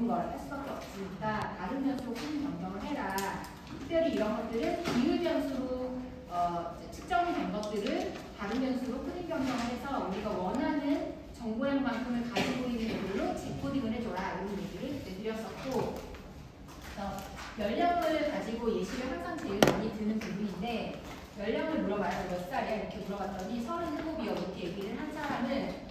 적은 걸 할 수밖에 없으니까 다른 변수로 큰 변경을 해라. 특별히 이런 것들은 비율 변수로 측정이 된 것들을 다른 변수로 큰 변경을 해서 우리가 원하는 정보량만큼을 가지고 있는 애들로 재코딩을 해줘라. 이런 얘기를 그때 드렸었고, 연령을 가지고 예시를 항상 제일 많이 드는 부분인데, 연령을 물어봐요. 몇 살이야? 이렇게 물어봤더니 37이요. 이렇게 얘기를 한 사람은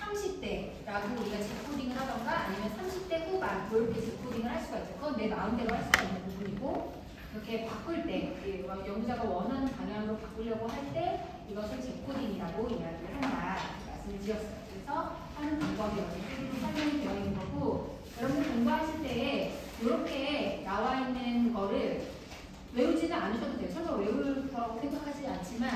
30대라고 우리가 재코딩을 하던가 아니면 30대 후반 이렇게 재코딩을 할 수가 있죠. 그건 내 마음대로 할 수가 있는 부분이고, 이렇게 바꿀 때 연구자가 원하는 방향으로 바꾸려고 할 때 이것을 재코딩이라고 이야기를 한다. 말씀을 드렸어요. 그래서 하는 방법이 어떻게 설명이 되어 있는 거고, 여러분 공부하실 때에 이렇게 나와 있는 거를 외우지는 않으셔도 돼요. 설마 외울 거라고 생각하지 않지만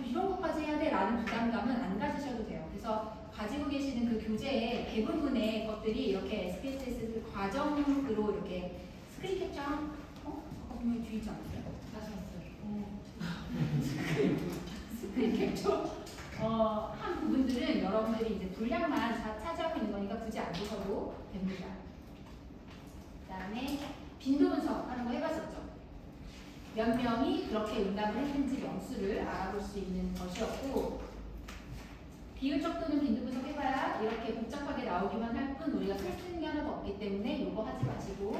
이런 것까지 해야 돼 라는 부담감은 안 가지셔도 돼요. 그래서 가지고 계시는 그 교재의 대부분의 것들이 이렇게 SPSS 과정으로 이렇게 스크린 캡처 분명히 뒤에 있지 않았어요? 스크린 캡처 한 부분들은 여러분들이 이제 분량만 차지하고 있는 거니까 굳이 안 보셔도 됩니다. 그 다음에 빈도 분석하는 거 해봤었죠. 몇 명이 그렇게 응답을 했는지 명수를 알아볼 수 있는 것이었고, 비율적 또는 빈도 분석해봐야 이렇게 복잡하게 나오기만 할 뿐 우리가 쓸 수 있는 게 하나도 없기 때문에 이거 하지 마시고,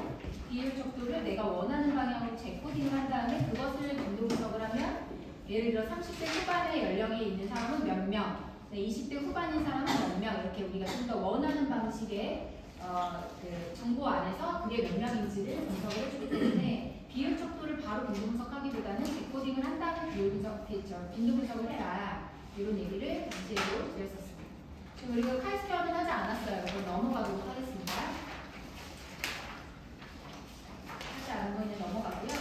비율적도를 내가 원하는 방향으로 재코딩을 한 다음에 그것을 빈도 분석을 하면, 예를 들어 30대 후반의 연령에 있는 사람은 몇 명, 20대 후반인 사람은 몇 명, 이렇게 우리가 좀 더 원하는 방식의 그 정보 안에서 그게 몇 명인지를 분석을 해주기 때문에 비율적도를 바로 빈도 분석하기보다는 재코딩을 한 다음에 빈도 분석을 해라. 이런 얘기를 당시에도 드렸었습니다. 지금 우리가 카이스트는 하지 않았어요. 그럼 넘어가도록 하겠습니다. 하지 않은 거 이제 넘어가고요.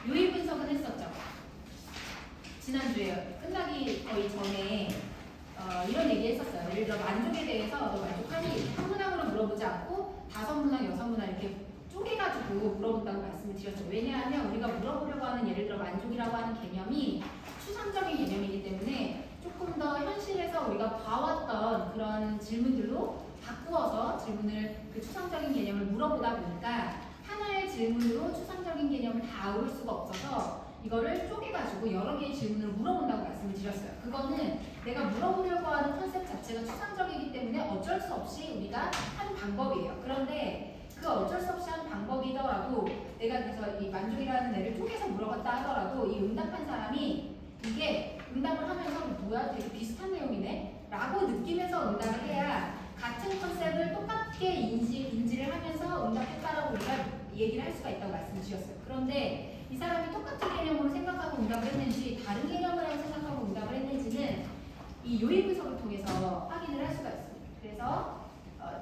요인 분석은 했었죠. 지난주에 끝나기 거의 전에 이런 얘기 했었어요. 예를 들어 만족에 대해서 너 만족하니? 한 문항으로 물어보지 않고 5문항, 6문항 이렇게 쪼개가지고 물어본다고 말씀을 드렸어요. 왜냐하면 우리가 물어보려고 하는 예를 들어 만족이라고 하는 개념이 추상적인 개념이기 때문에 조금 더 현실에서 우리가 봐왔던 그런 질문들로 바꾸어서 질문을 그 추상적인 개념을 물어보다 보니까 하나의 질문으로 추상적인 개념을 다 아울 수가 없어서 이거를 쪼개가지고 여러 개의 질문을 물어본다고 말씀을 드렸어요. 그거는 내가 물어보려고 하는 컨셉 자체가 추상적이기 때문에 어쩔 수 없이 우리가 한 방법이에요. 그런데 그 어쩔 수 없이 한 방법이더라도 내가 그래서 이 만족이라는 애를 쪼개서 물어봤다 하더라도 이 응답한 사람이 이게 응답을 하면서 뭐야 되게 비슷한 내용이네 라고 느끼면서 응답을 해야 같은 컨셉을 똑같게 인지를 하면서 응답했다라고 우리가 얘기를 할 수가 있다고 말씀을 드렸어요. 그런데 이 사람이 똑같은 개념으로 생각하고 응답을 했는지 다른 개념을 생각하고 응답을 했는지는 이 요인 분석을 통해서 확인을 할 수가 있습니다. 그래서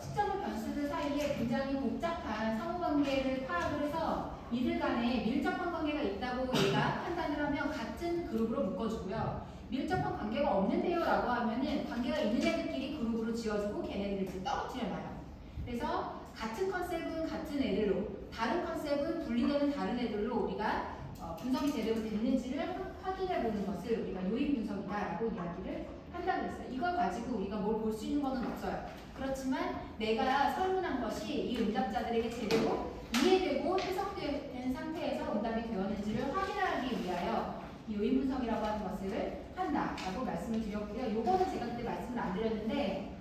측정물 변수들 사이에 굉장히 복잡한 상호관계를 파악을 해서 이들 간에 밀접한 관계가 있다고 얘가 판단을 하면 같은 그룹으로 묶어주고요. 밀접한 관계가 없는데요 라고 하면은 관계가 있는 애들끼리 그룹으로 지어주고 걔네들을 떨어뜨려놔요. 그래서 같은 컨셉은 같은 애들로, 다른 컨셉은 분리되는 다른 애들로 우리가 분석이 제대로 됐는지를 확인해보는 것을 우리가 요인 분석이다라고 이야기를 한다고 했어요. 이걸 가지고 우리가 뭘 볼 수 있는 건 없어요. 그렇지만 내가 설문한 것이 이 응답자들에게 제대로 이해되고 해석된 상태에서 응답이 되었는지를 확인하기 위하여 이 요인 분석이라고 하는 것을 한다라고 말씀을 드렸고요. 요거는 제가 그때 말씀을 안 드렸는데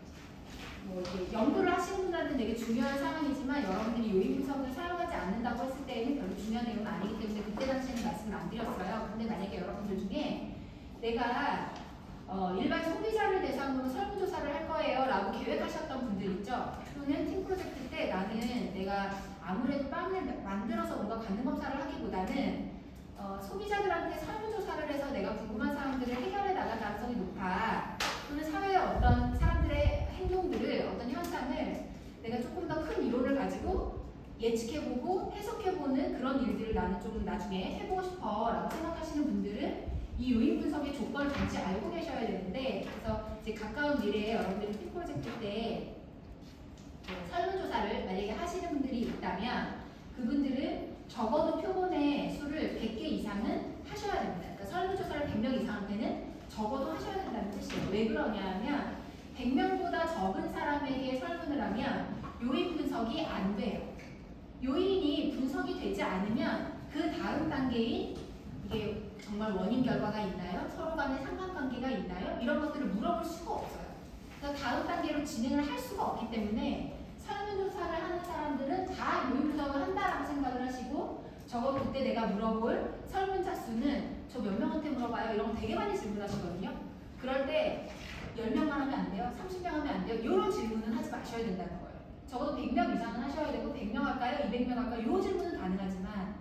뭐 이렇게 연구를 하시는 분들한테는 되게 중요한 상황이지만 여러분들이 요인 분석을 사용하지 않는다고 했을 때에는 별로 중요한 내용은 아니기 때문에 그때 당시에는 말씀을 안 드렸어요. 근데 만약에 여러분들 중에 내가 일반 소비자를 대상으로 설문조사를 할 거예요 라고 계획하셨던 분들 있죠. 또는 팀 프로젝트 때 나는 내가 아무래도 빵을 만들어서 뭔가 관능 검사를 하기보다는 소비자들한테 설문조사를 해서 내가 궁금한 사항들을 해결해 나갈 가능성이 높아. 또는 사회의 어떤 사람들의 행동들을, 어떤 현상을 내가 조금 더 큰 이론을 가지고 예측해보고 해석해보는 그런 일들을 나는 좀 나중에 해보고 싶어 라고 생각하시는 분들은 이 요인 분석의 조건을 같이 알고 계셔야 되는데, 그래서 이제 가까운 미래에 여러분들이 팀 프로젝트 때 설문조사를 만약에 하시는 분들이 있다면 그분들은 적어도 표본의 수를 100개 이상은 하셔야 됩니다. 그러니까 설문조사를 100명 이상한테는 적어도 하셔야 된다는 뜻이에요. 뜻이에요. 왜 그러냐 하면 100명보다 적은 사람에게 설문을 하면 요인 분석이 안 돼요. 요인이 분석이 되지 않으면 그 다음 단계인 이게 정말 원인 결과가 있나요? 서로 간에 상관관계가 있나요? 이런 것들을 물어볼 수가 없어요. 그래서 다음 단계로 진행을 할 수가 없기 때문에 설문조사를 하는 사람들은 다 요인 분석을 한다라고 생각을 하시고 적어도 그때 내가 물어볼 설문자 수는 저 몇 명한테 물어봐요? 이런 거 되게 많이 질문하시거든요. 그럴 때 10명만 하면 안 돼요? 30명 하면 안 돼요? 이런 질문은 하지 마셔야 된다는 거예요. 적어도 100명 이상은 하셔야 되고 100명 할까요? 200명 할까요? 이 질문은 가능하지만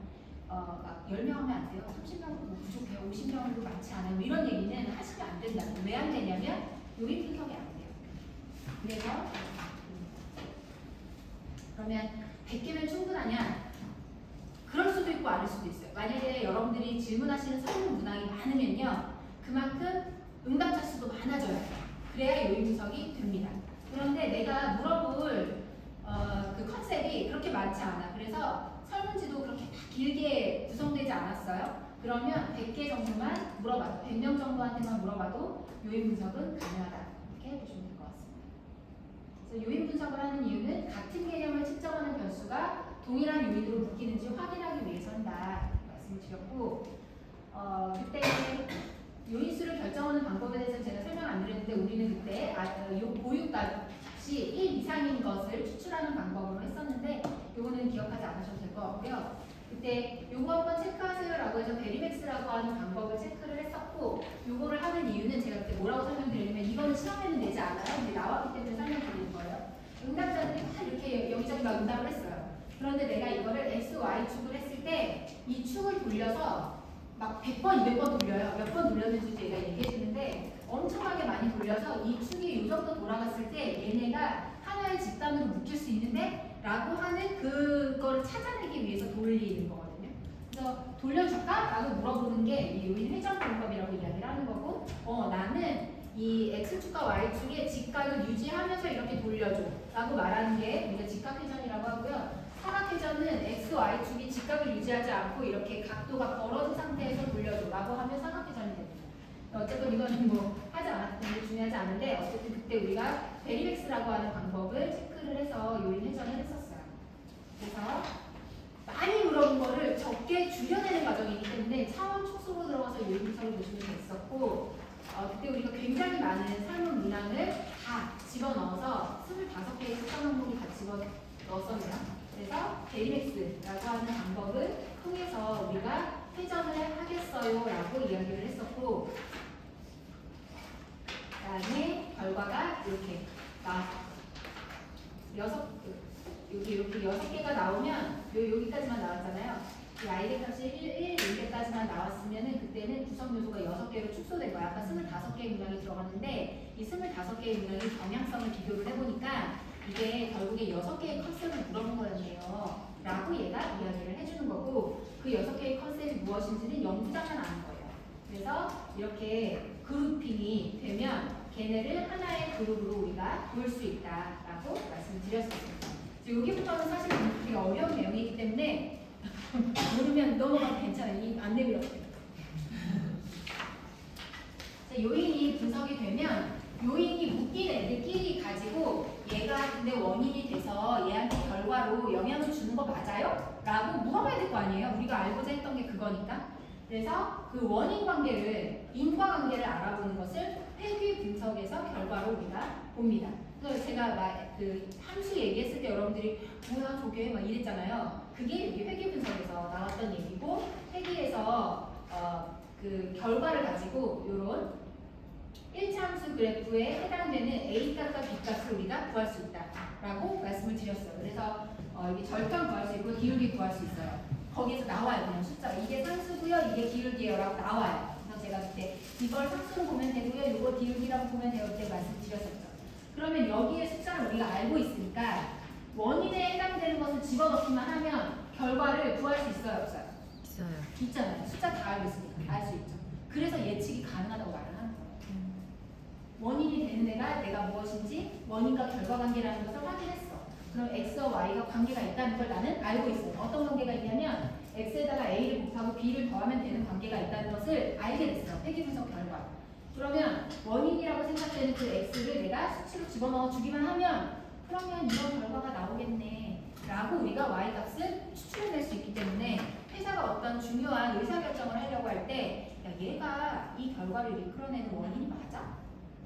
막 10명 하면 안 돼요? 30명 부족해요? 50명도 많지 않아요? 뭐 이런 얘기는 하시면 안 된다는 거예요. 왜 안 되냐면 요인 분석이 안 돼요. 그래서 그러면 100개면 충분하냐? 그럴 수도 있고 아닐 수도 있어요. 만약에 여러분들이 질문하시는 설문 문항이 많으면요. 그만큼 응답자 수도 많아져요. 그래야 요인 분석이 됩니다. 그런데 내가 물어볼 그 컨셉이 그렇게 많지 않아. 그래서 설문지도 그렇게 다 길게 구성되지 않았어요. 그러면 100개 정도만 물어봐도 100명 정도한테만 물어봐도 요인 분석은 가능하다. 이렇게 보시면 될 것 같습니다. 그래서 요인 분석을 하는 이유는 같은 개념을 측정하는 변수가 동일한 요인으로 묶이는지 확인하기 위해서 한다. 말씀을 드렸고 그때 요인수를 결정하는 방법에 대해서 제가 설명 안 드렸는데 우리는 그때 보육값이 1 이상인 것을 추출하는 방법으로 했었는데 요거는 기억하지 않으셔도 될 것 같고요. 그때 요거 한번 체크하세요라고 해서 베리맥스라고 하는 방법을 체크를 했었고 요거를 하는 이유는 제가 그때 뭐라고 설명드리냐면 이거는 시험에는 내지 않아요. 근데 나왔기 때문에 설명드리는 거예요. 응답자들이 다 이렇게 여기저기 막 응답을 했어요. 그런데 내가 이거를 X, Y 축을 했을 때 이 축을 돌려서 막 100번, 200번 돌려요. 몇 번 돌렸는지 제가 얘기해 주는데 엄청나게 많이 돌려서 이 축이 이 정도 돌아갔을 때 얘네가 하나의 집단으로 묶일 수 있는데 라고 하는 그거를 찾아내기 위해서 돌리는 거거든요. 그래서 돌려줄까? 라고 물어보는 게 이 요인 회전 방법이라고 이야기를 하는 거고 나는 이 X축과 Y축의 직각을 유지하면서 이렇게 돌려줘 라고 말하는 게 우리가 직각회전이라고 하고요. 사각회전은 X, Y축이 직각을 유지하지 않고 이렇게 각도가 벌어진 상태에서 돌려줘 라고 하면 사각회전이 됩니다. 어쨌든 이거는 뭐 하지 않았기 때문에 중요하지 않은데 어쨌든 그때 우리가 베리맥스라고 하는 방법을 체크를 해서 요인 회전을 했었어요. 그래서 많이 물어본 거를 적게 줄여내는 과정이기 때문에 차원 축소로 들어가서 요인 분석을 보시면 됐었고 그때 우리가 굉장히 많은 설문 문항을 다 집어넣어서 25개의 숫자 항목이 다 집어넣었었네요. 그래서 베리맥스라고 하는 방법을 통해서 우리가 회전을 하겠어요 라고 이야기를 했었고 그 다음에 결과가 이렇게 이렇게 6개가 나오면 여기까지만 나왔잖아요. 이 아이들 값이 1, 1개까지만 나왔으면 그때는 구성 요소가 6개로 축소된 거야. 아까 25개의 문항이 들어갔는데 이 25개의 문항이 경향성을 비교를 해보니까 이게 결국에 6개의 컨셉을 물어본 거였네요. 라고 얘가 이야기를 해주는 거고 그 6개의 컨셉이 무엇인지는 연구자만 아는 거예요. 그래서 이렇게 그룹핑이 되면 걔네를 하나의 그룹으로 우리가 볼 수 있다라고 말씀드렸습니다. 여기부터는 사실 되게 어려운 내용이기 때문에 모르면 넘어가도 괜찮아요. 이 안내비였어요. 요인이 분석이 되면 요인이 묶인 애들끼리 가지고 얘가 근데 원인이 돼서 얘한테 결과로 영향을 주는 거 맞아요? 라고 물어봐야 될 거 아니에요? 우리가 알고자 했던 게 그거니까. 그래서 그 원인 관계를, 인과관계를 알아보는 것을 회귀 분석에서 결과로 우리가 봅니다. 그래서 제가 그 함수 얘기했을 때 여러분들이 뭐야 저게 막 이랬잖아요. 그게 여기 회귀 분석에서 나왔던 얘기고 회귀에서 그 결과를 가지고 요런 1차 함수 그래프에 해당되는 A값과 B값을 우리가 구할 수 있다라고 말씀을 드렸어요. 그래서 여기 절편 구할 수 있고 기울기 구할 수 있어요. 거기에서 나와요. 그냥 숫자가 이게 상수고요. 이게 기울기예요. 라고 나와요. 그래서 제가 그때 이걸 상수로 보면 되고요. 이거 기울기라고 보면 돼요. 그때 말씀드렸었죠. 그러면 여기에 숫자를 우리가 알고 있으니까 원인에 해당되는 것을 집어넣기만 하면 결과를 구할 수 있어요? 없어요? 있어요. 있잖아요. 숫자 다 알고 있으니까 알 수 있죠. 그래서 예측이 가능하다고 말을 하는 거예요. 원인이 되는 애가 내가 무엇인지 원인과 결과 관계라는 것을 확인했어. 그럼 X와 Y가 관계가 있다는 걸 나는 알고 있어요. 어떤 관계가 있냐면 X에다가 A를 곱하고 B를 더하면 되는 관계가 있다는 것을 알게 됐어요. 회귀 분석 결과. 그러면 원인이라고 생각되는 그 x를 내가 수치로 집어넣어 주기만 하면 그러면 이런 결과가 나오겠네 라고 우리가 y값을 추출해낼 수 있기 때문에 회사가 어떤 중요한 의사결정을 하려고 할 때 야, 얘가 이 결과를 이끌어내는 원인이 맞아?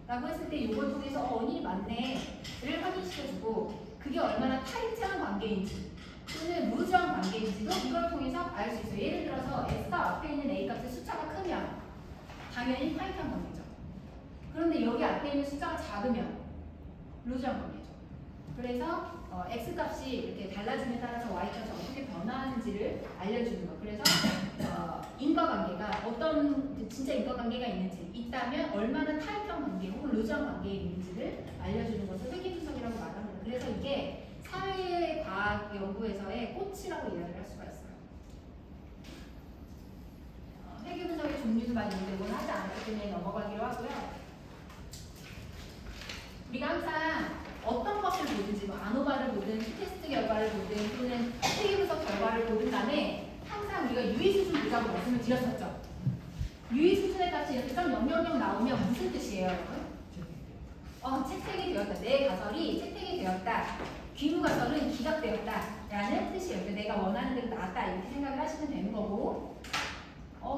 라고 했을 때 이걸 통해서 원인이 맞네를 확인시켜주고 그게 얼마나 타이트한 관계인지 또는 루즈한 관계인지도 이걸 통해서 알 수 있어요. 예를 들어서 x가 앞에 있는 a값의 숫자가 크면 당연히 타이트한 관계죠. 그런데 여기 앞에 있는 숫자가 작으면 루즈한 관계죠. 그래서 x값이 이렇게 달라짐에 따라서 y값이 어떻게 변화하는지를 알려주는 거. 그래서 인과관계가 어떤 진짜 인과관계가 있는지 있다면 얼마나 타이트한 관계 혹은 루즈한 관계에 있는지를 알려주는 것을 회계분석이라고 말합니다. 그래서 이게 사회과학 연구에서의 꽃이라고 이야기를 할 수가 있어요. 회계분석의 종류도 많이 있는데 이건 하지 않았기 때문에 넘어가기로 하고요. 우리가 항상 어떤 것을 보든지 뭐 아노바를 보든 테스트 결과를 보든 또는 회계분석 결과를 보든 간에 항상 우리가 유의수준 보자고 말씀을 드렸었죠. 유의수준의 값이 이렇게 0.000 나오면 무슨 뜻이에요, 여러분? 채택이 되었다. 내 가설이 채택이 되었다. 귀무 가설은 기각되었다. 라는 뜻이에요. 내가 원하는 대로 나왔다. 이렇게 생각을 하시면 되는 거고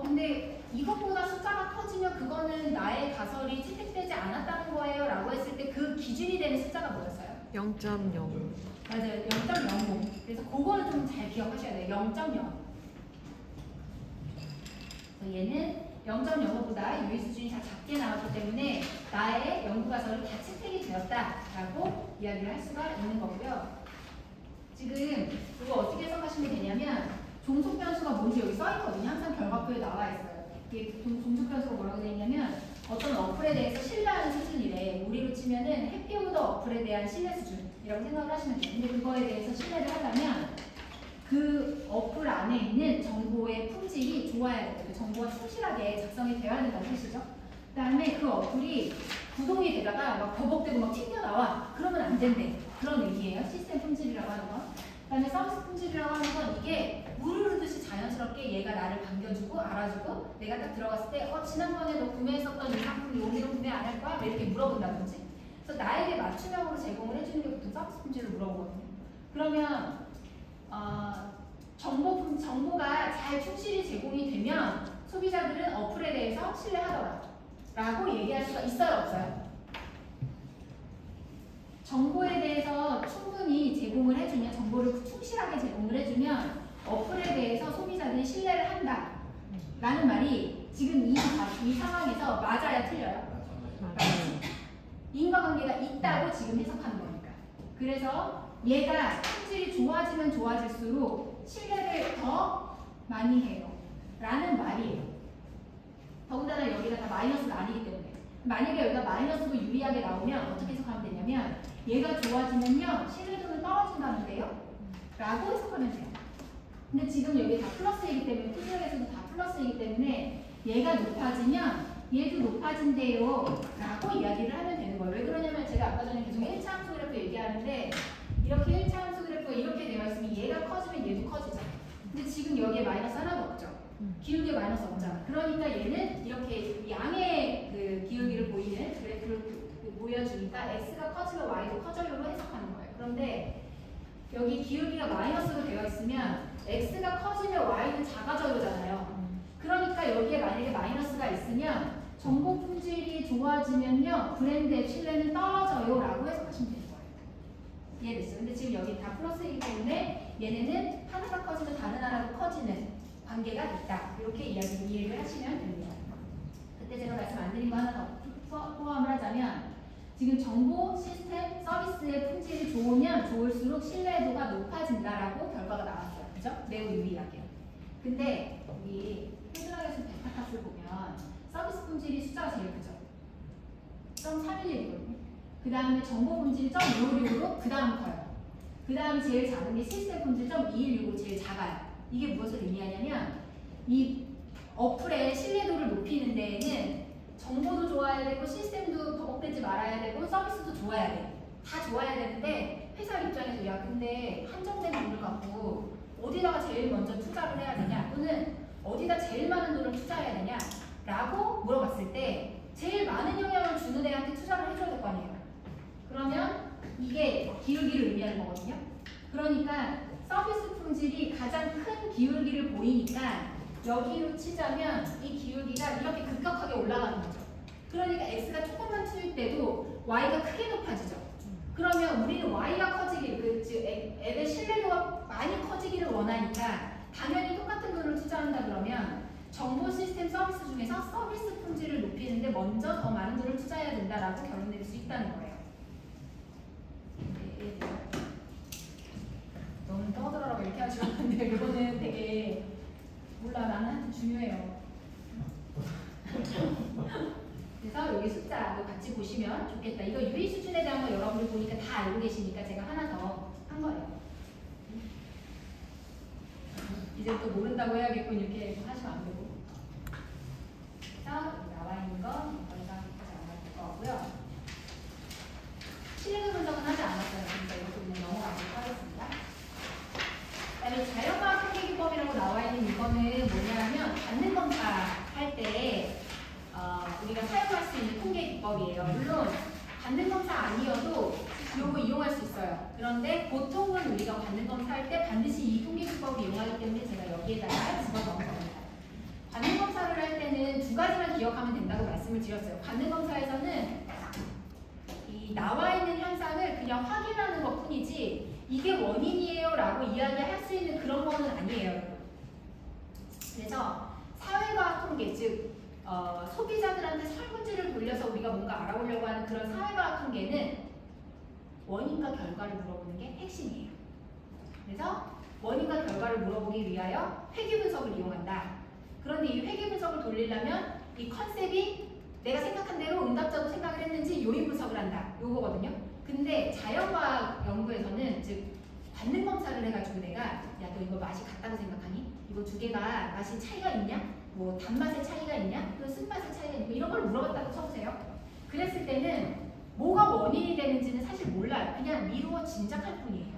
근데 이것보다 숫자가 커지면 그거는 나의 가설이 채택되지 않았다는 거예요 라고 했을 때 그 기준이 되는 숫자가 뭐였어요? 0.0. 맞아요. 0.05. 그래서 그거를 좀 잘 기억하셔야 돼요. 0.0. 얘는 0.05보다 유의수준이 다 작게 나왔기 때문에 나의 연구가설이 다 채택이 되었다라고 이야기를 할 수가 있는 거고요. 지금 이거 어떻게 해석하시면 되냐면 종속변수가 뭔지 여기 써있거든요. 항상 결과표에 나와 있어요. 이게 종속변수가 뭐라고 되어 있냐면 어떤 어플에 대해서 신뢰하는 수준이래. 우리로 치면은 해피우드 어플에 대한 신뢰 수준이라고 생각을 하시면 돼요. 근데 그거에 대해서 신뢰를 하려면 그 어플 안에 있는 정보의 품질이 좋아야 돼요. 그 정보가 충실하게 작성이 되어야 된다는 뜻이죠. 그 다음에 그 어플이 구동이 되다가 막 버벅대고 막 튕겨나와. 그러면 안 된대. 그런 얘기예요. 시스템 품질이라고 하는 건. 그 다음에 서비스 품질이라고 하는 건 이게 물 흐르듯이 자연스럽게 얘가 나를 반겨주고 알아주고 내가 딱 들어갔을 때 지난번에 너 구매했었던 이 상품 여기는 구매 안 할 거야? 이렇게 물어본다든지. 그래서 나에게 맞춤형으로 제공을 해주는 게 보통 서비스 품질을 물어보거든요. 그러면 정보가 잘 충실히 제공이 되면 소비자들은 어플에 대해서 신뢰하더라 라고 얘기할 수가 있어요, 없어요? 정보에 대해서 충분히 제공을 해주면, 정보를 충실하게 제공을 해주면 어플에 대해서 소비자들이 신뢰를 한다 라는 말이 지금 이 상황에서 맞아야 틀려요? 맞아요. 인과관계가 있다고 지금 해석하는 거니까. 그래서 얘가 품질이 좋아지면 좋아질수록 신뢰를 더 많이 해요 라는 말이에요. 더군다나 여기가 다 마이너스가 아니기 때문에. 만약에 여기가 마이너스로 유리하게 나오면 어떻게 해석하면 되냐면 얘가 좋아지면요 신뢰도는 떨어진다는데요 라고 해석하면 돼요. 근데 지금 여기 다 플러스이기 때문에 투명에서도 다 플러스이기 때문에 얘가 높아지면 얘도 높아진대요 라고 이야기를 하면 되는 거예요. 왜 그러냐면 제가 아까 전에 계속 1차 함수 그래프 얘기하는데 이렇게 1차 함수 그래프가 이렇게 되어 있으면 얘가 커지면 얘도 커지죠. 근데 지금 여기에 마이너스 하나도 없죠. 기울기에 마이너스 없잖아. 그러니까 얘는 이렇게 양의 그 기울기를 보이는 그래프를 보여주니까 x가 커지면 y도 커져요로 해석하는 거예요. 그런데 여기 기울기가 마이너스로 되어 있으면 x가 커지면 y는 작아져요잖아요. 그러니까 여기에 만약에 마이너스가 있으면 정보 품질이 좋아지면요 브랜드의 신뢰는 떨어져요 라고 해석하시면 되는 거예요. 이해됐어요? 근데 지금 여기 다 플러스이기 때문에 얘네는 하나가 커지면 다른 하나도 커지는 관계가 있다. 이렇게 이해를 하시면 됩니다. 그때 제가 말씀 안 드린 거 하나 더 포함을 하자면 지금 정보, 시스템, 서비스의 품질이 좋으면 좋을수록 신뢰도가 높아진다라고 결과가 나왔어요. 그죠? 매우 유의하게요. 근데 여기 헤드라이에서 베타값을 보면 서비스 품질이 숫자가 제일 크죠. 0.311이거든요. 그 다음에 정보 품질이 0.256으로 그 다음 커요. 그 다음에 제일 작은 게 시스템 품질 0.216으로 제일 작아요. 이게 무엇을 의미하냐면 이 어플의 신뢰도를 높이는 데에는 정보도 좋아야 되고 시스템도 버벅대지 말아야 되고 서비스도 좋아야 돼. 다 좋아야 되는데 회사 입장에서 야 근데 한정된 돈을 갖고 어디다가 제일 먼저 투자를 해야 되냐 또는 어디다 제일 많은 돈을 투자해야 되냐 라고 물어봤을 때 제일 많은 영향을 주는 애한테 투자를 해줘야 될 거 아니에요. 그러면 이게 기울기를 의미하는 거거든요. 그러니까 서비스 품질이 가장 큰 기울기를 보이니까 여기로 치자면 이 기울기가 이렇게 급격하게 올라가는 거죠. 그러니까 x가 조금만 투일 때도 y가 크게 높아지죠. 그러면 우리는 y가 커지기를, 즉 앱의 신뢰도가 많이 커지기를 원하니까 당연히 똑같은 돈을 투자한다 그러면 정보 시스템 서비스 중에서 서비스 품질을 높이는데 먼저 더 많은 돈을 투자해야 된다라고 결론 내릴 수 있다는 거예요. 네, 너무 떠들어라고 이렇게 하시면 안 돼요. 이거는 되게 몰라, 나는 중요해요. 그래서 여기 숫자도 같이 보시면 좋겠다. 이거 유의 수준에 대한 거 여러분들 보니까 다 알고 계시니까 제가 하나 더 한 거예요. 이제 또 모른다고 해야겠군 이렇게 하시면 안 되고. 그래서 나와 있는 건 이거가 하지 않을 거고요. 실행 분석은 하지 않았어요. 그러니까 이것도 그냥 넘어가도록 하겠습니다. 그다음에 자연과학 통계 기법이라고 나와 있는 이거는 뭐냐면 받는 검사 할 때 우리가 사용할 수 있는 통계 기법이에요. 물론 받는 검사 아니어도 이거 이용할 수 있어요. 그런데 보통은 우리가 받는 검사 할 때 반드시 이 통계 기법을 이용하기 때문에 제가 여기에다가 집어넣은 겁니다. 받는 검사를 할 때는 두 가지만 기억하면 된다고 말씀을 드렸어요. 받는 검사에서는 이 나와 있는 현상을 그냥 확인하는 것 뿐이지 이게 원인이에요 라고 이야기할 수 있는 그런 거는 아니에요. 그래서 사회과학 통계, 즉 소비자들한테 설문지를 돌려서 우리가 뭔가 알아보려고 하는 그런 사회과학 통계는 원인과 결과를 물어보는 게 핵심이에요. 그래서 원인과 결과를 물어보기 위하여 회귀 분석을 이용한다. 그런데 이 회귀 분석을 돌리려면 이 컨셉이 내가 생각한 대로 응답자도 생각을 했는지 요인 분석을 한다. 요거거든요. 근데 자연과학 연구에서는 즉 받는 검사를 해가지고 내가 야 너 이거 맛이 같다고 생각하니? 이거 두 개가 맛이 차이가 있냐? 뭐 단맛의 차이가 있냐? 또 쓴맛의 차이가 있냐? 이런 걸 물어봤다고 쳐보세요. 그랬을 때는 뭐가 원인이 되는지는 사실 몰라요. 그냥 미루어 짐작할 뿐이에요.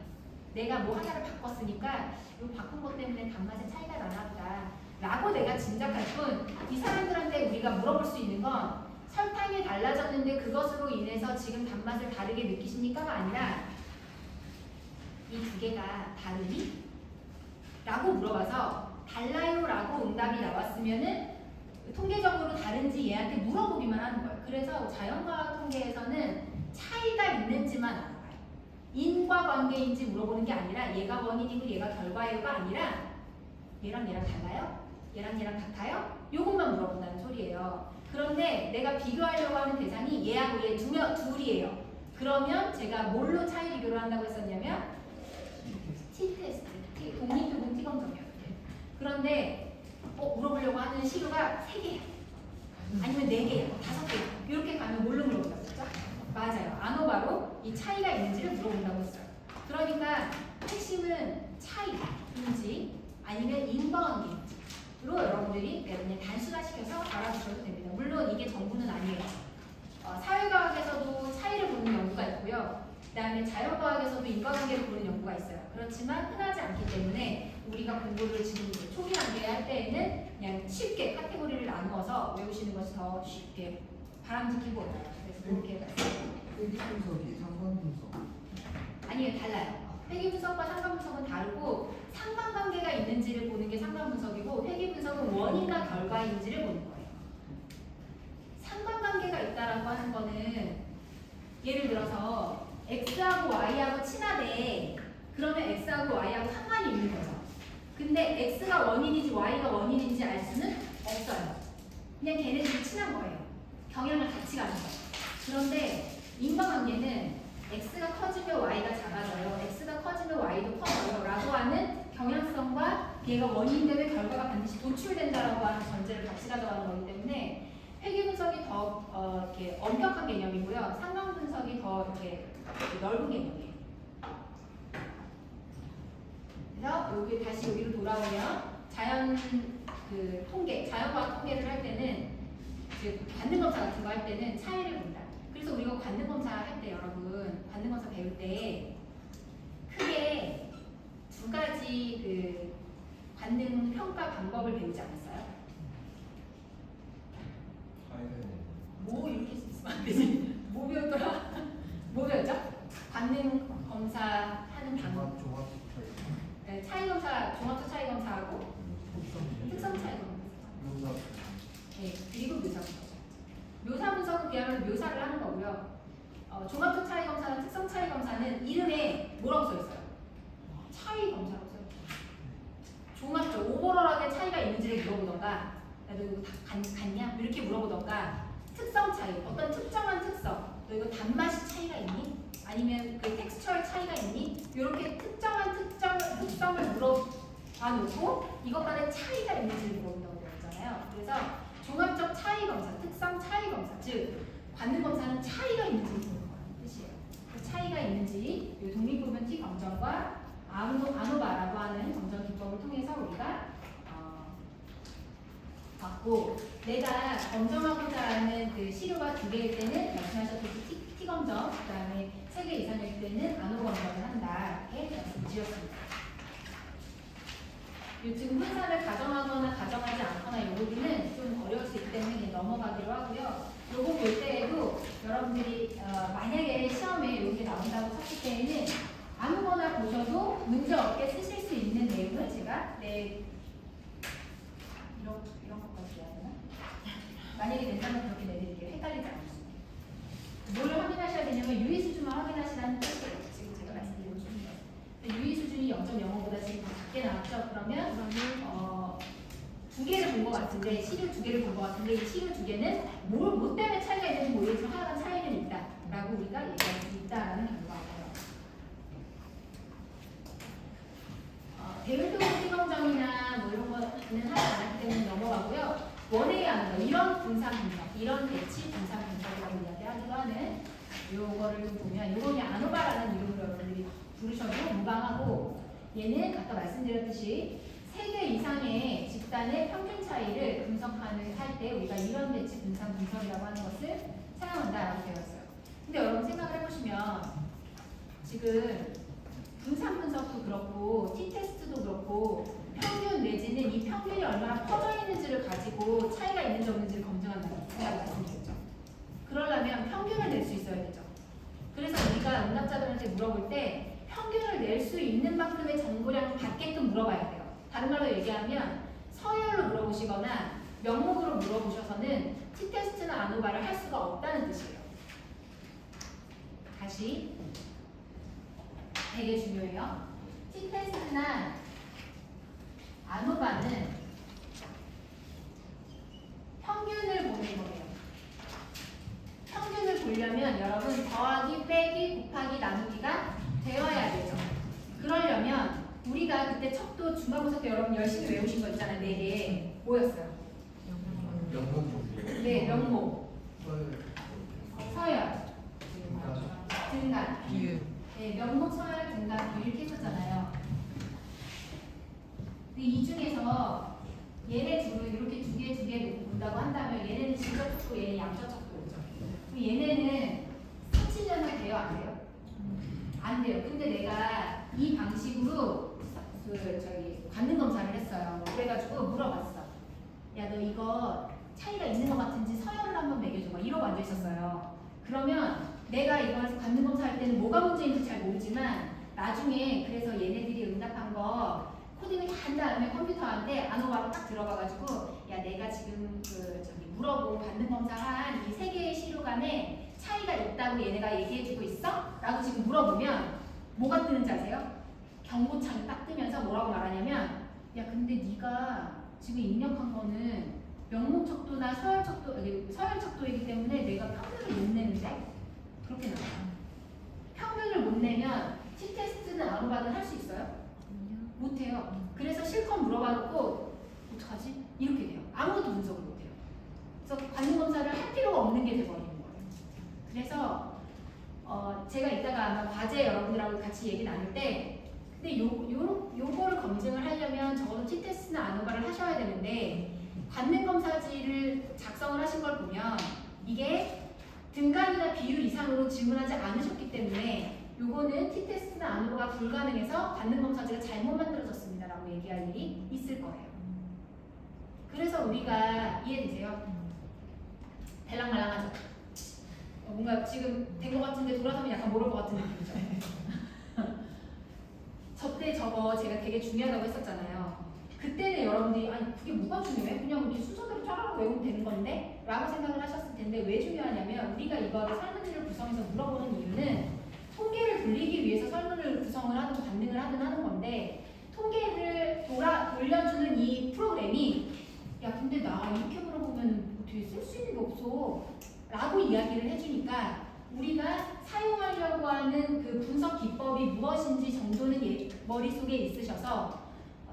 내가 뭐 하나를 바꿨으니까 이 바꾼 것 때문에 단맛의 차이가 나나 보다 라고 내가 짐작할 뿐 이 사람들한테 우리가 물어볼 수 있는 건 설탕이 달라졌는데 그것으로 인해서 지금 단맛을 다르게 느끼십니까가 아니라 이 두 개가 다르니? 라고 물어봐서 달라요 라고 응답이 나왔으면은 통계적으로 다른지 얘한테 물어보기만 하는 거예요. 그래서 자연과학 통계에서는 차이가 있는지만 알아봐요. 인과관계인지 물어보는 게 아니라 얘가 원인이고 얘가 결과예요가 아니라 얘랑 얘랑 달라요? 얘랑 얘랑 같아요? 요것만 물어본다는 소리예요. 그런데 내가 비교하려고 하는 대상이 얘하고 얘 둘이에요. 그러면 제가 뭘로 차이 비교를 한다고 했었냐면 T테스트, 독립표본 T검정이었어요. 그런데 물어보려고 하는 시료가 3개야. 아니면 4개야, 5개야. 이렇게 가면 뭘로 물어본다고 했죠? 맞아요. 아노바로 이 차이가 있는지를 물어본다고 했어요. 그러니까 핵심은 차이인지 아니면 인과관계인지로 여러분들이 그냥 단순화시켜서 알아두셔도 됩니다. 물론 이게 전부는 아니에요. 사회과학에서도 차이를 보는 연구가 있고요. 그 다음에 자연과학에서도 인과관계를 보는 연구가 있어요. 그렇지만 흔하지 않기 때문에 우리가 공부를 지금 초기 단계에 할 때에는 그냥 쉽게 카테고리를 나누어서 외우시는 것이 더 쉽게 바람직해 보여요. 그래서 그렇게 말씀드립니다. 회귀 분석이 상관 분석. 아니에요, 달라요. 회귀 분석과 상관 분석은 다르고 상관관계가 있는지를 보는 게 상관 분석이고 회귀 분석은 원인과 결과인지를 보는 거예요. 상관관계가 있다라고 하는 거는 예를 들어서 X하고 Y하고 친하대. 그러면 X하고 Y하고 상관이 있는 거죠. 근데 X가 원인인지 Y가 원인인지 알 수는 없어요. 그냥 걔네들이 친한 거예요. 경향을 같이 가는 거예요. 그런데 인과관계는 X가 커지면 Y가 작아져요. X가 커지면 Y도 커져요. 라고 하는 경향성과 얘가 원인되면 결과가 반드시 도출된다라고 하는 전제를 같이 가져가는 거기 때문에 회귀 분석이 더 이렇게 엄격한 개념이고요. 상관 분석이 더 이렇게 넓은 개념이에요. 그래서 여기 다시 여기로 돌아오면 자연과학 통계를 할 때는 이제 관능 검사 같은 거 할 때는 차이를 본다. 그래서 우리가 관능 검사 할 때 여러분 관능 검사 배울 때 크게 두 가지 그 관능 평가 방법을 배우지 않았어요? 종합 차이. 네, 차이 검사, 종합적 차이 검사하고 특성 차이 검사. 묘사. 네, 그리고 묘사 분석. 묘사 분석은 그야말로 묘사를 하는 거고요. 종합적 차이 검사랑 특성 차이 검사는 이름에 뭐라고 써 있어요? 차이 검사라고 써 있어요. 종합적, 오버럴하게 차이가 있는지를 물어보던가, 너 이거 다 같냐? 이렇게 물어보던가, 특성 차이, 어떤 특정한 특성, 너 이거 단맛이 차이가 있니? 아니면 그 텍스처의 차이가 있니? 이렇게 특정한 특성을 물어봐 놓고 이것 간의 차이가 있는지를 물어본다고 되었잖아요. 그래서 종합적 차이 검사, 특성 차이 검사, 즉 관능 검사는 차이가 있는지를 보는 거라는 뜻이에요. 그 차이가 있는지 이 독립부분 T 검정과 아노바라고 하는 검정 기법을 통해서 우리가 봤고, 내가 검정하고자 하는 그 시료가 2개일 때는 말씀하셨듯이 T 검정, 그 다음에 3개 이상일 때는 아노 검정을 한다. 이렇게 말씀드렸습니다. 이 증분산을 가정하거나 가정하지 않거나 이 부분은 좀 어려울 수 있기 때문에 그냥 넘어가기로 하고요. 요거 볼 때에도 여러분들이 만약에 시험에 여기 나온다고 쳤을 때에는 아무거나 보셔도 문제 없게 쓰실 수 있는 내용을 제가 이런 것까지 해야 되나? 만약에 된다면 그렇게 내드릴게요. 헷갈리지 않으시고. 뭘 확인하셔야 되냐면 유의 수준만 확인하시라는 뜻이에요. 지금 제가 말씀드리고 싶은 거. 유의 수준이 0.05보다 지금 더 작게 나왔죠? 그러면 2개를 본 것 같은데, 시료 2개를 본 것 같은데, 이 시료 2개는 뭐 때문에 차이가 있는지 모르겠지만 하여간 차이는 있다 라고 우리가 얘기할 수 있다라는 결과예요. 대율도 T검정이나 뭐 이런 거는 하지 않았기 때문에 넘어가고요. 원해야 하는 거, 이런 분산 분석, 이런 배치 분산 분석이라고 이야기하기도 하는 요거를 보면, 요거는 아노바라는 이름으로 여러분들이 부르셔도 무방하고, 얘는 아까 말씀드렸듯이 3개 이상의 집단의 평균 차이를 분석하는 할 때 우리가 이런 배치 분산 분석이라고 하는 것을 사용한다라고 되어 있어요. 근데 여러분 생각을 해보시면 지금 분산 분석도 그렇고 T테스트도 그렇고 평균 내지는 이 평균이 얼마나 퍼져 있는지를 가지고 차이가 있는지 없는지를 검증한다고 제가 말씀드렸죠. 그러려면 평균을 낼 수 있어야 되죠. 그래서 우리가 응답자들한테 물어볼 때 평균을 낼 수 있는 만큼의 정보량을 받게끔 물어봐야 돼요. 다른 말로 얘기하면 서열로 물어보시거나 명목으로 물어보셔서는 T테스트나 아노바를 할 수가 없다는 뜻이에요. 다시 되게 중요해요. T테스트나 아노바는 평균을 보는 거예요. 평균을 보려면 여러분 더하기, 빼기, 곱하기, 나누기가 되어야 되죠. 그러려면 우리가 그때 척도 중간고사 때 여러분 열심히 외우신 거 있잖아요. 4개. 뭐였어요? 영문. 네, 명목, 서열, 등간. 비율. 네, 명목, 서열, 등간 이렇게 했었잖아요. 근데 이 중에서 얘네 둘을 이렇게 두 개 놓고 본다고 한다면 얘네는 질적 척도, 얘는 양적 척도죠. 그럼 얘네는 사치려면 돼요, 안 돼요? 안 돼요. 근데 내가 이 방식으로 관능 검사를 했어요. 그래가지고 물어봤어. 야, 너 이거 차이가 있는 것 같은지 서열을 한번 매겨줘. 막 이러고 앉아 있었어요. 그러면 내가 이걸 관능 검사할 때는 뭐가 문제인지 잘 모르지만 나중에 그래서 얘네들이 응답한 거 코딩을 다 한 다음에 컴퓨터한테 아노바로 딱 들어가가지고 야, 내가 지금 물어본 관능 검사한 이 3개의 시료 간에 차이가 있다고 얘네가 얘기해주고 있어? 라고 지금 물어보면 뭐가 뜨는지 아세요? 경고창이 딱 뜨면서 뭐라고 말하냐면 야, 근데 네가 지금 입력한 거는 명목 척도나 서열 척도이기 때문에 내가 평균을 못 내는데? 그렇게 나와요. 평균을 못 내면 T테스트는 아노바는 할 수 있어요? 못해요. 그래서 실컷 물어봐놓고 어떡하지? 이렇게 돼요. 아무것도 분석을 못해요. 그래서 관능 검사를 할 필요가 없는 게 돼버리는 거예요. 그래서 제가 이따가 아마 과제 여러분들하고 같이 얘기 나눌 때 근데 요거를 검증을 하려면 적어도 T테스트나 아노바를 하셔야 되는데 관능 검사지를 작성을 하신 걸 보면 이게 등간이나 비율 이상으로 질문하지 않으셨기 때문에 요거는 T테스트나 아노바가 불가능해서 관능 검사지가 잘못 만들어졌습니다 라고 얘기할 일이 있을 거예요. 그래서 우리가 이해되세요? 달랑말랑하죠? 뭔가 지금 된 것 같은데 돌아서면 약간 모를 것 같은 느낌이죠? 거 제가 되게 중요하다고 했었잖아요. 그때는 여러분들이 아니 그게 뭐가 중요해? 그냥 우리 순서대로 짜라고 외우면 되는 건데? 라고 생각을 하셨을 텐데 왜 중요하냐면 우리가 이거를 설문지를 구성해서 물어보는 이유는 통계를 돌리기 위해서 설문을 구성을 하든 반응을 하든 하는 건데 통계를 돌려주는 이 프로그램이 야 근데 나 이렇게 물어보면 어떻게 쓸 수 있는 게 없어 라고 이야기를 해주니까 우리가 사용하려고 하는 그 분석 기법이 무엇인지 정도는 머릿속에 있으셔서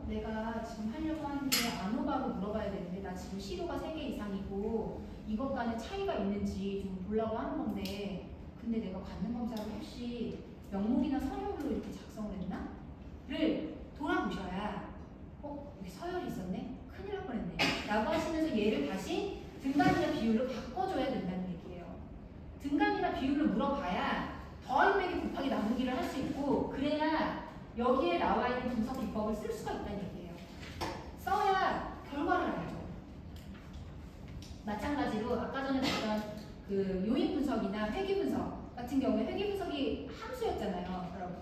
내가 지금 하려고 하는데 안오바로 물어봐야 되는데 나 지금 시료가 3개 이상이고 이것 간에 차이가 있는지 좀 보려고 하는 건데 근데 내가 받는 검사를 혹시 명목이나 서열로 이렇게 작성을 했나? 를 돌아보셔야 여기 서열이 있었네? 큰일 날 뻔했네 라고 하시면서 얘를 다시 등간이나 비율로 바꿔줘야 된다는 얘기예요. 등간이나 비율로 물어봐야 더하기 빼기 곱하기 나누기를 할 수 있고 그래야 여기에 나와 있는 분석 기법을 쓸 수가 있다는 얘기예요. 써야 결과를 알죠. 마찬가지로 아까 전에 봤던 그 요인 분석이나 회귀 분석 같은 경우에 회귀 분석이 함수였잖아요, 여러분.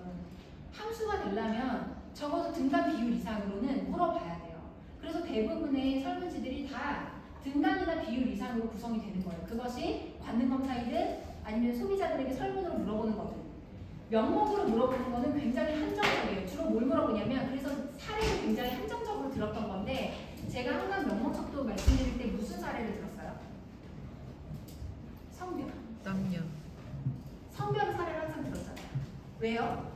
함수가 되려면 적어도 등간 비율 이상으로는 물어봐야 돼요. 그래서 대부분의 설문지들이 다 등간이나 비율 이상으로 구성이 되는 거예요. 그것이 관능 검사이든 아니면 소비자들에게 설문으로 물어보는 거든. 명목으로 물어보는 거는 굉장히 한정적이에요. 주로 뭘 물어보냐면 그래서 사례를 굉장히 한정적으로 들었던 건데 제가 항상 명목 척도 말씀드릴 때 무슨 사례를 들었어요? 성별. 남녀. 성별 사례를 항상 들었잖아요. 왜요?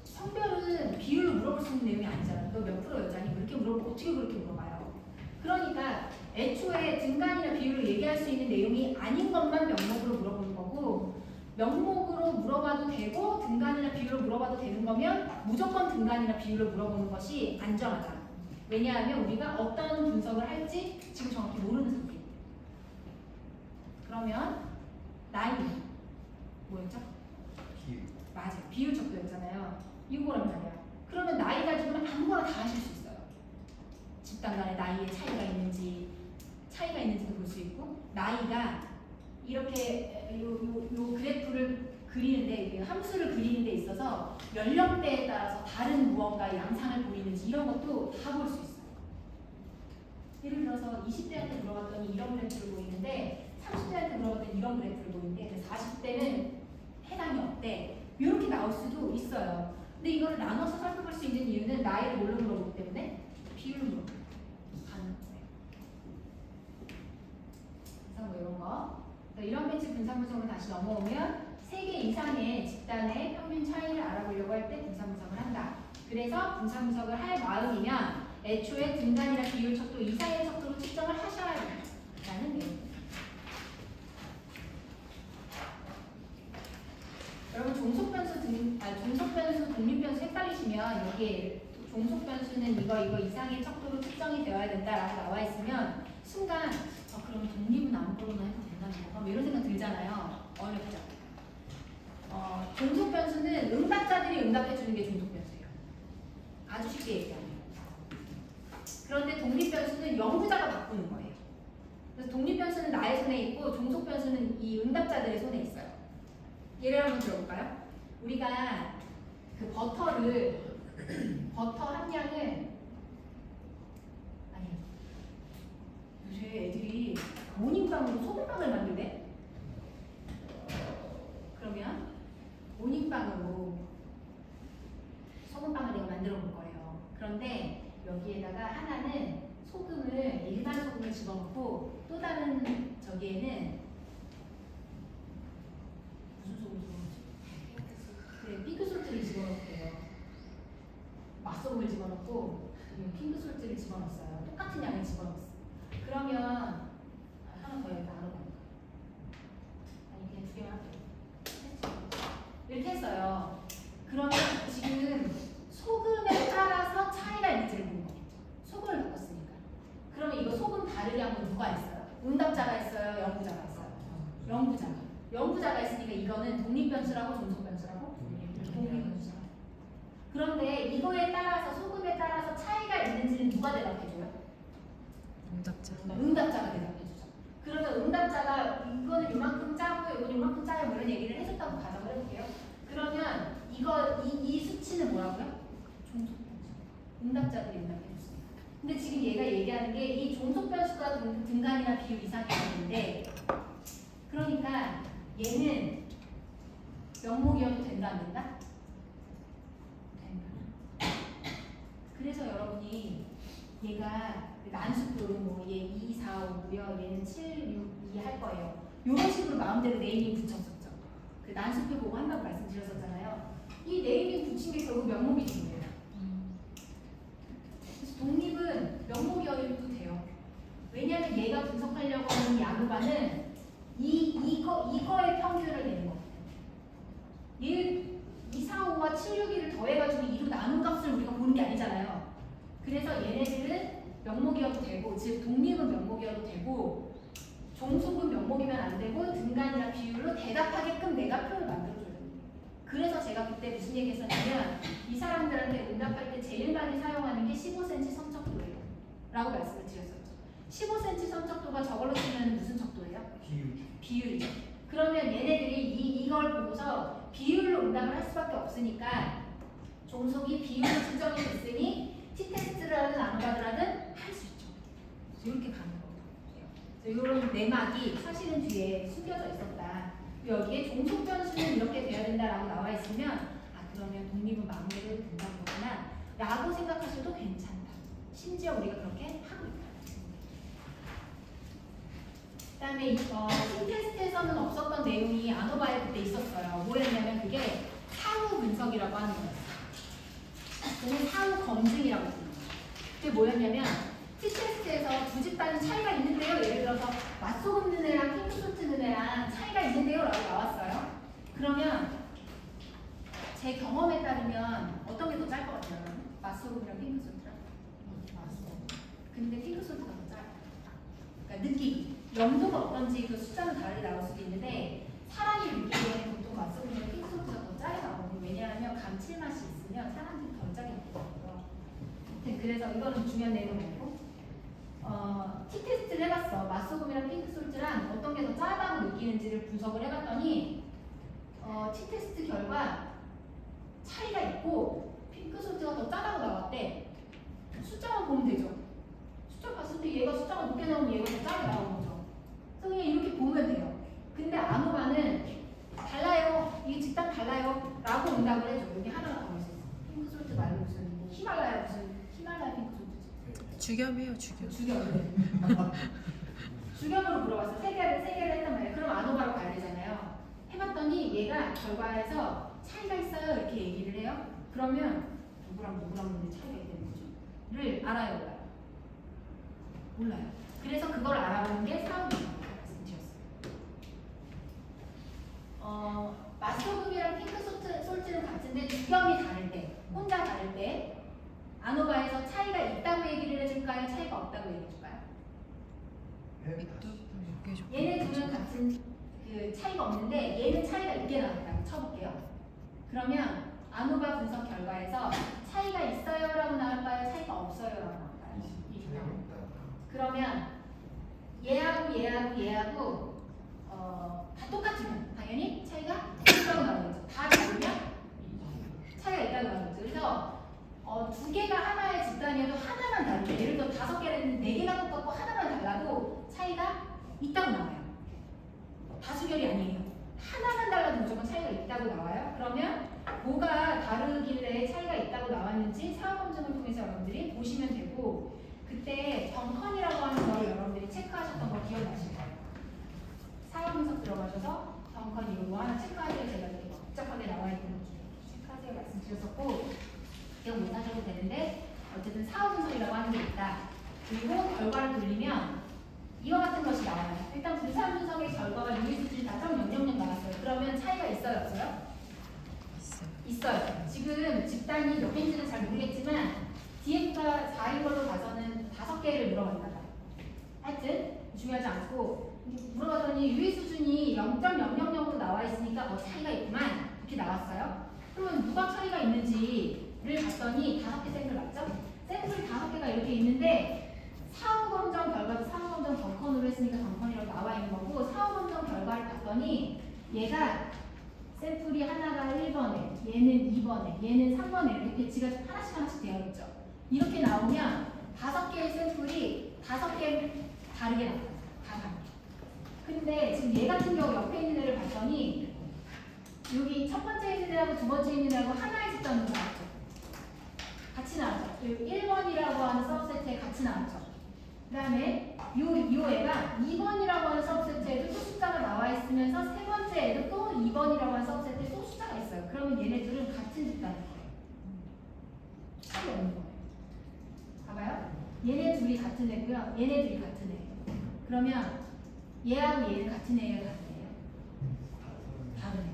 성별은 비율로 물어볼 수 있는 내용이 아니잖아요. 너 몇 프로 여자니? 이렇게 물어보고 어떻게 그렇게 물어봐요? 그러니까 애초에 등간이나 비율로 얘기할 수 있는 내용이 아닌 것만 명목으로 물어보는 거고 명목으로 물어봐도 되고 등간이나 비율로 물어봐도 되는 거면 무조건 등간이나 비율로 물어보는 것이 안전하다. 왜냐하면 우리가 어떤 분석을 할지 지금 정확히 모르는 상태입니다. 그러면 나이 뭐였죠? 비율. 맞아요. 비율 척도였잖아요. 이거란 말이야. 그러면 나이 가지고는 아무거나 다 하실 수 있어요. 집단 간의 나이에 차이가 있는지도 볼 수 있고 나이가 이렇게 요 그래프를 그리는데 함수를 그리는 데 있어서 연령대에 따라서 다른 무언가 양상을 보이는지 이런 것도 다 볼 수 있어요. 예를 들어서 20대한테 물어봤더니 이런 그래프를 보이는데 30대한테 물어봤더니 이런 그래프를 보이는데 40대는 해당이 없대. 이렇게 나올 수도 있어요. 근데 이거를 나눠서 살펴볼 수 있는 이유는 나이를 뭘로 물어보기 때문에 비율로 물어보는 거예요. 그래서 뭐 이런 거. 이런 벤치 분산 분석으로 다시 넘어오면 3개 이상의 집단의 평균 차이를 알아보려고 할 때 분산 분석을 한다. 그래서 분산 분석을 할 마음이면 애초에 등간이나 비율 척도 이상의 척도로 측정을 하셔야 된다는 내용. 여러분 종속 변수, 독립 변수 헷갈리시면 여기에 종속 변수는 이거 이상의 척도로 측정이 되어야 된다라고 나와 있으면 순간 그럼 독립은 아무거나 해도 된다는 건가? 뭐 이런 생각 들잖아요. 어렵죠. 종속 변수는 응답자들이 응답해 주는 게 종속 변수예요. 아주 쉽게 얘기하면. 그런데 독립 변수는 연구자가 바꾸는 거예요. 그래서 독립 변수는 나의 손에 있고 종속 변수는 이 응답자들의 손에 있어요. 예를 한번 들어볼까요? 우리가 그 버터 함량을 요새 애들이 모닝빵으로 소금빵을 만들래? 그러면 모닝빵으로 소금빵을 내가 만들어 볼 거예요. 그런데 여기에다가 하나는 일반 소금을 집어넣고 또 다른 저기에는 무슨 소금 집어넣지? 그래, 핑크솔트를 집어넣을게요. 맛소금을 집어넣고 핑크솔트를 집어넣었어요. 똑같은 양을 집어넣었어요. 그러면 하나 더 여기다 알아보니까 아니 그냥 2개만 할게요. 이렇게 했어요. 그러면 지금 소금에 따라서 차이가 있는지를 보는 거겠죠. 소금을 바꿨으니까. 그러면 이거 소금 다르게 한 건 누가 있어요? 응답자가 있어요? 연구자가 있어요? 연구자가 있으니까 이거는 독립변수라고 종속변수라고? 독립변수라고. 그런데 이거에 따라서 소금에 따라서 차이가 있는지는 누가 대답해줘요? 응답자가 대답해주죠. 그러면 응답자가 이거는 이만큼 짜고 이거는 이만큼 짜요 뭐 이런 얘기를 해줬다고 가정을 해볼게요. 그러면 이 수치는 뭐라고요? 종속변수. 응답자들이 응답해줬습니다. 근데 지금 얘가 얘기하는 게 이 종속 변수가 등간이나 비율 이상이 되는데, 그러니까 얘는 명목이어도 된다 안 된다? 된다. 그래서 여러분이 얘가 난수표 뭐얘 2, 4, 5고요. 얘는 7, 6, 2 할 거예요. 이런 식으로 마음대로 네이밍 붙였었죠. 그 난수표 보고 한다고 말씀드렸었잖아요. 이 네이밍 붙인 게 결국 명목이 된 거예요. 그래서 독립은 명목이어도 돼요. 왜냐하면 얘가 분석하려고 하는 이 아노바는 이거의 평균을 내는 거예요. 얘 2, 4, 5와 7, 6, 2를 더해가지고 2로 나눈 값을 우리가 보는 게 아니잖아요. 그래서 얘네들은 명목이어도 되고, 즉 독립은 명목이어도 되고, 종속은 명목이면 안 되고, 등간이나 비율로 대답하게끔 내가 표를 만들어줘요. 그래서 제가 그때 무슨 얘기 했었냐면, 이 사람들한테 응답할 때 제일 많이 사용하는 게 15cm 선척도예요 라고 말씀을 드렸었죠. 15cm 선척도가 저걸로 치면 무슨 척도예요? 비율이죠. 그러면 얘네들이 이걸 보고서 비율로 응답을 할 수밖에 없으니까 종속이 비율로 측정이 됐으니 t-테스트를 하든 아노바를 하든 할 수 있죠. 이렇게 가는 거예요. 이런 내막이 사실은 뒤에 숨겨져 있었다. 여기에 종속 변수는 이렇게 돼야 된다라고 나와 있으면 아 그러면 독립은 마음대로 된다는 거구나 라고 생각하셔도 괜찮다. 심지어 우리가 그렇게 하고 있다. 그 다음에 t-테스트에서는 없었던 내용이 아노바에 그때 있었어요. 뭐였냐면 그게 사후 분석이라고 하는 거예요. 그는 사후 검증이라고 부르는 거예요. 그게 뭐였냐면 t-테스트에서 두 집단이 차이가 있는데요. 예를 들어서 맛소금 넣은 애랑 핑크소트 넣은 애랑 차이가 있는데요 라고 나왔어요. 그러면 제 경험에 따르면 어떤 게 더 짤 것 같아요? 맛소금이랑 핑크소트랑? 맛소금. 근데 핑크소트가 더 짜요. 그러니까 느끼기. 염도가 어떤지 그 숫자는 다르게 나올 수도 있는데 사람이 느끼기에는 보통 맛소금이랑 핑크소트가 더 짜게 나오거든요. 왜냐하면 감칠맛이 있으면 사람들이 덜 짜게 느끼거든요. 그래서 이거는 중요한 내용은 아니고 t-테스트를 해봤어. 맛소금이랑 핑크솔트랑 어떤 게 더 짜다고 느끼는지를 분석을 해봤더니 t-테스트 결과 차이가 있고 핑크솔트가 더 짜다고 나왔대. 숫자만 보면 되죠. 숫자 봤을 때 얘가 숫자가 높게 나오면 얘가 더 짜게 나오는 거죠. 그래서 그냥 이렇게 보면 돼요. 근데 아노바는 달라요. 이게 집단 달라요. 라고 응답을 해줘. 여기 하나가 더 있었어. 핑크솔트 말고 무슨 뭐 히말라야 핑크솔트지. 주겸이에요, 주겸. 주겸으로 물어봤어. 세 개를 했단 말이에요. 그럼 아노바로 가야 되잖아요. 해봤더니 얘가 결과에서 차이가 있어요. 이렇게 얘기를 해요. 그러면 누구랑 차이가 있는 거죠? 를 알아요, 몰라요? 몰라요. 그래서 그걸 알아보는 게 사후분석이라고 말씀드렸어요. 맛소금이랑 핑크솔트는 같은데 주겸이 다를 때, 혼자 다를 때 아노바에서 차이가 있다고 얘기를 해줄까요? 차이가 없다고 얘기해줄까요? 얘네 둘은 같은 그 차이가 없는데 얘는 차이가 있게 나왔다고 쳐볼게요. 그러면 아노바 분석 결과에서 차이가 있어요라고 나올까요? 차이가 없어요라고 나올까요? 그러면 얘하고 다 똑같으면 당연히 차이가 있다고 나오겠죠. 다 다르면 차이가 있다고 나오겠죠. 그래서 두 개가 하나의 집단이어도 하나만 다르게, 예를 들어 5개를 했는데 4개가 똑같고 하나만 달라도 차이가 있다고 나와요. 다수결이 아니에요. 하나만 달라도 무조건 차이가 있다고 나와요. 그러면 뭐가 다르길래 차이가 있다고 나왔는지 사후 검증을 통해서 여러분들이 보시면 되고, 그때 정컨이라고 하는 걸 여러분들이 체크하셨던 거 기억나실 거예요. 사후 분석 들어가셔서 정컨 이거 뭐 하나 체크하세요. 제가 이렇게 복잡하게 나와 있는 거 체크하세요 말씀드렸었고, 기억 못 하셔도 되는데 어쨌든 사후 분석이라고 하는 게 있다. 그리고 결과를 돌리면 이와 같은 것이 나와요. 일단 분산 분석의 결과가 유의 수준이 4.000 나왔어요. 그러면 차이가 있어요, 없어요? 있어요. 지금 집단이 몇 개인지는 잘 모르겠지만 DF가 4인 걸로 봐서는 5개를 물어봤나 봐요. 하여튼 중요하지 않고 물어봤더니 유의 수준이 0.000으로 나와 있으니까 차이가 있구만 이렇게 나왔어요. 그러면 누가 차이가 있는지를 봤더니 5개 샘플 맞죠? 샘플이 5개가 이렇게 있는데 사후 검정 결과도 사후 검정 정컨으로 했으니까 정컨이라고 나와 있는 거고, 사후 검정 결과를 봤더니 얘가 샘플이 하나가 1번에, 얘는 2번에, 얘는 3번에 이렇게 배치가 하나씩 되어 있죠. 이렇게 나오면 5개의 샘플이 5개 다르게 나와요. 다 다르게. 근데 지금 얘 같은 경우 옆에 있는 애를 봤더니 여기 첫 번째 있는 애하고 두 번째 있는 애하고 하나의 집단으로 나왔죠. 같이 나왔죠. 1번이라고 하는 서브세트에 같이 나왔죠. 그 다음에 요 애가 2번이라고 하는 서브세트에도 또 숫자가 나와 있으면서 세 번째 애도 또 2번이라고 하는 서브세트에 또 숫자가 있어요. 그러면 얘네들은 같은 집단일 거예요. 차이 없는 거예요. 봐봐요. 얘네 둘이 같은 애고요. 얘네 둘이 같은 애예요. 그러면 얘하고 얘는 같은 애예요, 다른 애예요? 다른 애.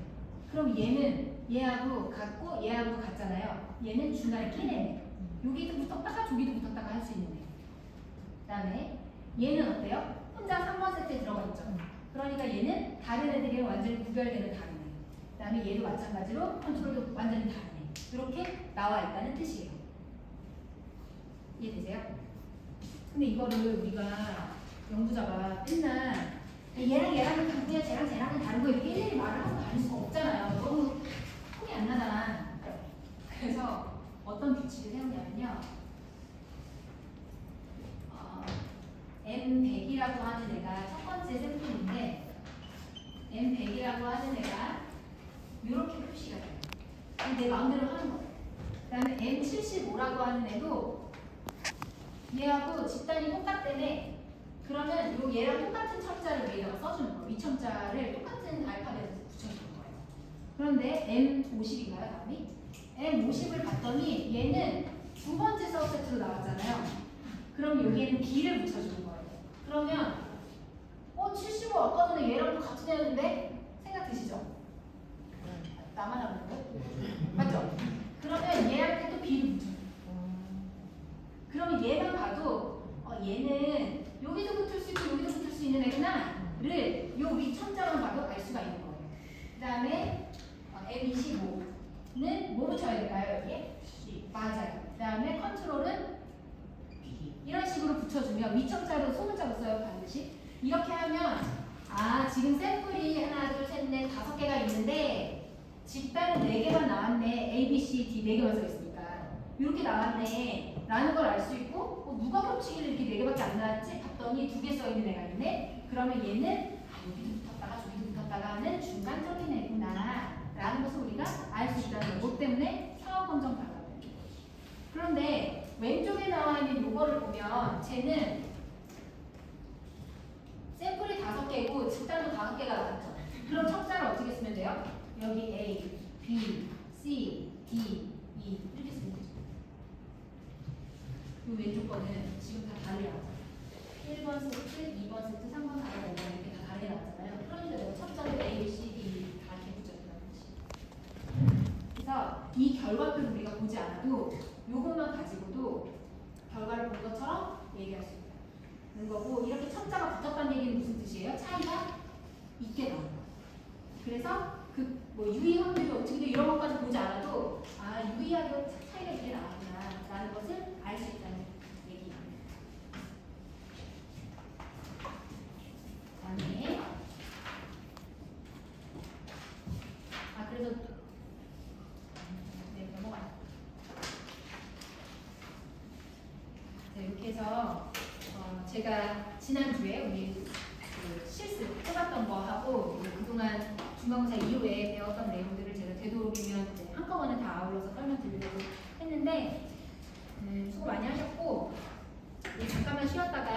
그럼 얘는 얘하고 같고 얘하고 같잖아요. 얘는 중간에 낀 애예요. 여기도 붙었다가 저기도 붙었다가 할 수 있는 애. 그 다음에 얘는 어때요? 혼자 3번 세트에 들어가 있죠. 그러니까 얘는 다른 애들이랑 완전히 구별되는 다른 애. 그 다음에 얘도 마찬가지로 컨트롤도 완전히 다른 애. 이렇게 나와 있다는 뜻이에요. 이해되세요? 근데 이거를 우리가 연구자가 맨날 얘랑 얘랑은 다르고요, 쟤랑 쟤랑은 다르고 이렇게 일일이 말을 하고 다닐 수가 없잖아요. 너무 폼이 안 나잖아. 그래서 어떤 규칙을 세우냐면요. M100이라고 하는 애가 첫 번째 샘플인데 M100이라고 하는 애가 이렇게 표시가 돼요. 내 마음대로 하는 거예요. 그 다음에 M75라고 하는 애도 얘하고 집단이 똑같다네. 그러면 요 얘랑 똑같은 첨자를 위에다가 써주는 거예요. 이 첨자를 똑같은 알파벳에서 붙여주는 거예요. 그런데 M50인가요, 다음이? M50을 봤더니 얘는 두 번째 서브세트로 나왔잖아요. 그럼 여기에는 B를 붙여주는 거예요. 그러면 75 아까 전에 얘랑 같은 애였는데 생각 드시죠? 나만 하는 거? 맞죠? 그러면 얘한테 또 B를 붙여줘요. 그러면 얘만 봐도 얘는 여기도 붙을 수 있고 여기도 붙을 수 있는 애구나를 요 위 첨자만 봐도 알 수가 있는 거예요. 그 다음에 M25는 뭐 붙여야 될까요? 여기에? C. 맞아요. 그 다음에 컨트롤은 B. 이런 식으로 붙여주면 위 첨자로 소문자로 써요. 반드시. 이렇게 하면 지금 샘플이 하나, 둘, 셋, 넷, 5개가 있는데 집단은 4개만 나왔네. A, B, C, D 4개만 써있으니까. 이렇게 나왔네. 라는 걸 알 수 있고 누가 겹치기를 이렇게 4개밖에 안 나왔지? 봤더니 2개 써있는 애가 있네. 그러면 얘는 여기도 붙었다가 저기도 붙었다가 하는 중간적인 애구나 라는 것을 우리가 알 수 있다는 것 때문에 상호 검정 방법이에요. 그런데 왼쪽에 나와 있는 요거를 보면 쟤는 샘플이 5개고 집단도 5개가 나왔죠. 그럼 첨자를 어떻게 쓰면 돼요? 여기 A, B, C, D, E 이렇게 쓰면 되죠. 이 왼쪽 거는 지금 다 다르게 나왔잖아요. 1번 세트, 2번 세트, 3번, 4번, 5번 이렇게 다 다르게 나왔잖아요. 그러니까 내가 첨자를 A, B, C, D 다 이렇게 붙여준다는 거지. 그래서 이 결과표를 우리가 보지 않아도 요것만 가지고도 결과를 본 것처럼 얘기할 수 있다는 거고, 이렇게 첨자가 붙었다는 얘기는 무슨 뜻이에요? 차이가 있게 나오는 거예요. 그래서 뭐 유의 확률이 어떻게 이런 것까지 보지 않아도 유의하게 차이가 있게 나왔구나 라는 것을 알 수 있다는 얘기입니다. 그다음에 그래서 넘어가요. 이렇게 해서 제가 지난주에 우리 실습 해봤던 거하고 그동안 중간고사 이후에 배웠던 내용들을 제가 되도록이면 한꺼번에 다 아울러서 설명드리려고 했는데 수고 많이 하셨고 잠깐만 쉬었다가